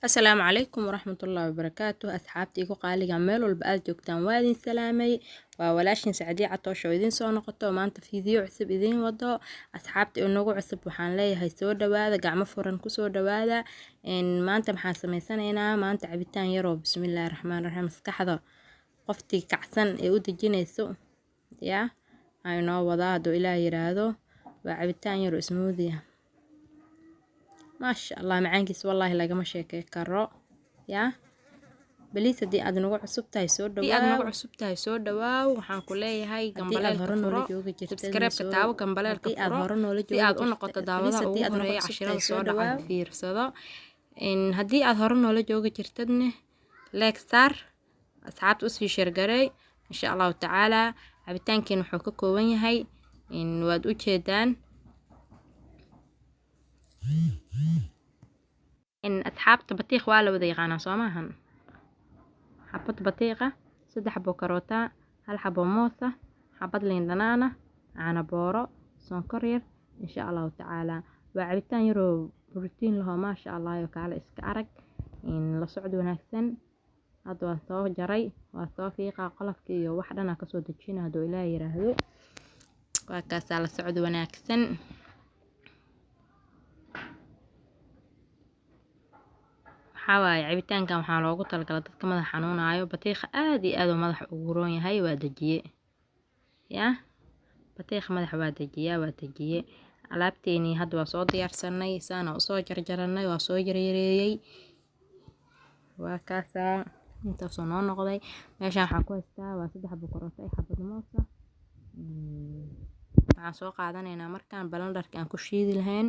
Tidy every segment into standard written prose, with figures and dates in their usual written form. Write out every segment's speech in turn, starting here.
السلام عليكم ورحمة الله وبركاته أصحابتي igu qaaliga meel walba aad joogtaan waa idin salaamay waa walaashin Sacdiya Catoosho oo idin soo noqoto maanta fiideo cusub idin wado asxaabta inagu cusub waxaan leeyahay soo dhawaada gacmo furan ku soo dhawaada maanta maxaan sameysanaynaa maanta cabitaan yar oo bismillaahir rahmaanir rahiim maskaxda qoftii kacsan ee u dejinayso yaa ayno wadaa haduu Ilaahay yiraahdo waa cabitaan yar oo smoothie ما شاء الله معانكيس والله لقما شيكي كرو يا بليس دي أد نوع عصبتها يسود دواو دي أد نوع عصبتها يسود دواو وحان كلي هاي جنبالي الكفرو سبسكرايب كتاو جنبالي الكفرو دي أد أنقطة دعوة وهري عشرة صور عن فير صدا إن هدي أظهرنا ولا جوجي جرتدني لايك ستار أصحاب أسفي شرقري إن شاء الله تعالى عبتان كانوا حقوقه وين هاي إن واد وجهدان إن أصحابت بطيخ ولا وذيقانا صوماهن حبة بطيخة 6 حبة كاروتا هل حبة موسى حبة ليندنانا عنا بورو سونكرير إن شاء الله تعالى وعبتان يرو بروتين له ما شاء الله يوكالا إسكارك إن لصعد ونكسن هادو أصوه جري وأصوه فيقا قلفكي وحدنا كسو دجين هادو إلهي يراهدو وكاسا لصعد ونكسن حواي عبيتان كان waxaa loogu talagalay dadka madax xanuunayo batiiqa aad iyo aad u madax ugu roon yahay waa dajiye ya batiiqa madax waa dajiye alaabteeni hadda waa soo diyaarsanay saana u soo jarjaranay waa soo yareeyay waa kaasa inta soo noqday meeshan waxa ku haystaa waa 3 xabbo karoota iyo xabbo moosa waxaan soo qaadanaynaa markaan balandarka aan ku shiidi lahayn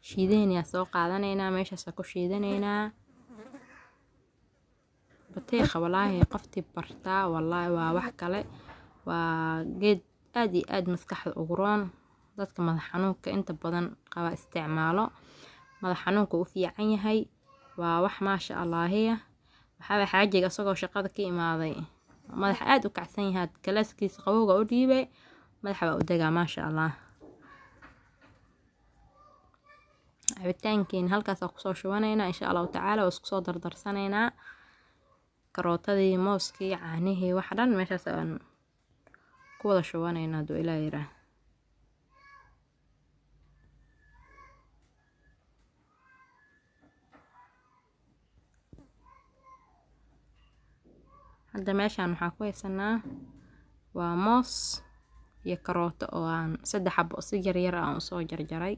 shiideena soo qaadanaynaa meeshaas ku shiidanaynaa batiiqa walaahi qofti bartaa walaahi waa wax kale waa geed aad iyo aad maskaxda ugu roon dadka madax xanuunka inta badan qaba isticmaalo madax xanuunka u fiican yahay waa wax ma sha Allah waxa xaajiga asagoo shaqada ka imaaday madax aad u kacsan yahay kalaaskiisa qabowga u dhiibay madaxa waa u dagaa ma sha Allah cabitaankiin halkaas ku soo shubanayna insha Allah taala oo isku soo dardarsanayna karootadii mooskii caanihii wax dhan meeshaas aan ku wada shubanayna doo Ilaahay yiraahdo hadda meeshan waxa ku haysanaa waa moos iyo karooto oo aan 3 xabbo si yar aan u soo jarjaray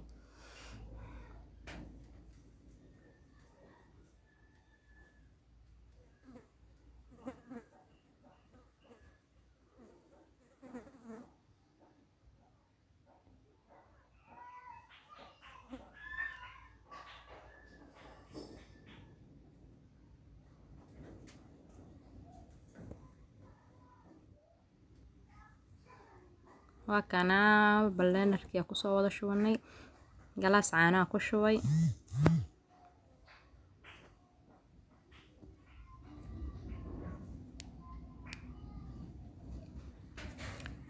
waa kana balenarkii ku soo wada shubanay galaas caana ku shubay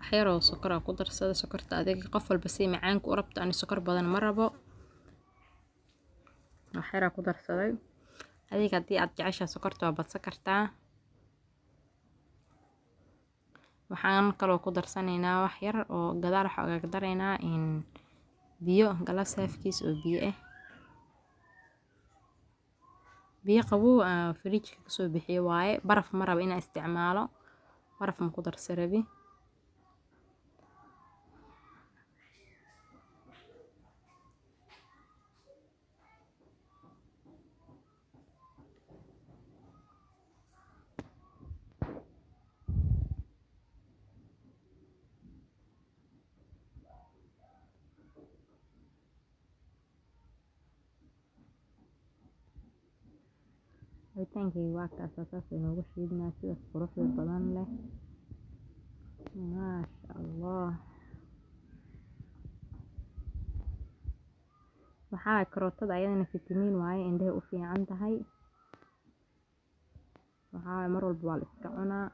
xeero sokor ku darsada sokorta adiga qof walba si macaan ku rabto aan sokor badan ma rabo xeero ku darsaday adiga hadii aad jeceshahay sokorta waa badsan kartaa waxaan kaloo ku darsanaynaa wax yar oo gadaal waxa uga daraynaa in biyo galaas halfkiis oo biyo qabow fridge ka soo bixiyo waaye baraf ma rabo inaan isticmaalo baraf ma ku darsarabi cabitaankii waa kaas asaas inoogu shiidnaa sida quruxda badan leh ma sha Allah waxa karootada ayadana fitamiin waaye indhaha u fiican tahay waxa mar walba waa la iska cunaa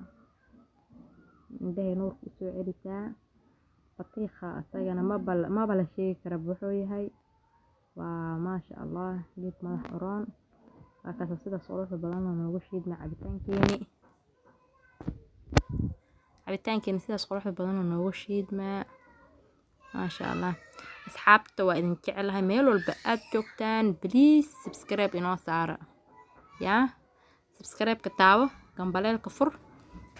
indhaha nuurka u soo celisaa batiiqa asagana ma bala sheegi kara wuxuu yahay وما شاء الله جيت مدح أوران وكذا سيدة صورة بدلنا نوغو شيدنا cabitaankeena sidaas quruxda badan oo noogu shiidmaa maasha Allah asxaabta waa idin jecelahay meel walba aad joogtaan please subscribe inoo saara yaa subscribe ka taawo gambaleelka fur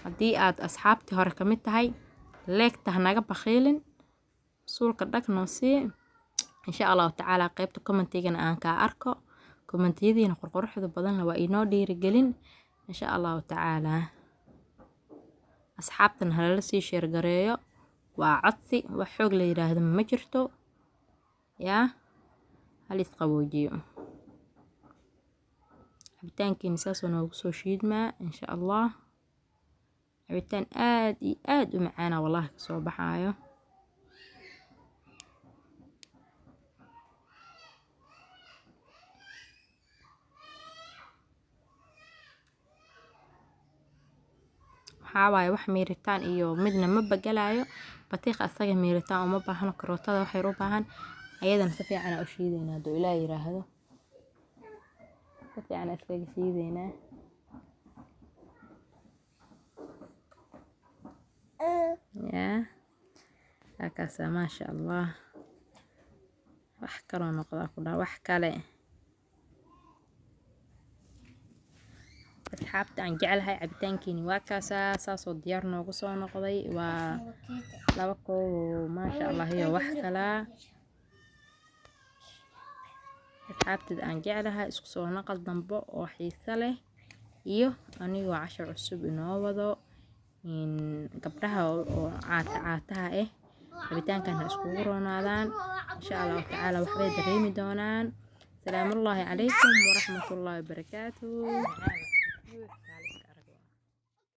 haddii aad asxaabtii hore ka mid tahay leegta hanaga bakhiilin suulka dhag noo sii insha Allah tacaala qaybta commentigana aan ka arko commentiyadiina qurquruxda badan waa inoo dhiirigelin insha Allah tacaala asxaabtan hala sii share gareeyo waa codsi wax xoog la yiraahdo ma jirto yaa hal isqaboojiyo cabitaankiina saas oo noogu soo shiidmaa insha Allah cabitaan aad iyo aad u macaan wallahi ka soo baxaayo waxaa wax miiritaan iyo midna ma bagalayo batiiq asaga miiritaan uma baahno karootada waxay u baahan ayadan si fiican u shiideynaa doo ilaa yiraahdo si fiican iskaga shiideynaa هكذا ما شاء الله wax kale noqda ku dhaa wax kale asxaabta aan jecelahay cabitaankiini waa kaasa saasoo diyaar noogu soo noqday waa laba koob ma sha Allah iyo wax kala asxaabta aan jecelahay isku soo noqol dambo oo xiiso leh iyo anigu casho cusub inoo wado in gabdhaha oo caataha cabitaankan isku roonaadaan insha Allah tacaala waxbay dareemi doonaan salaamu alaykum wa rahmatullahi wa barakaatuh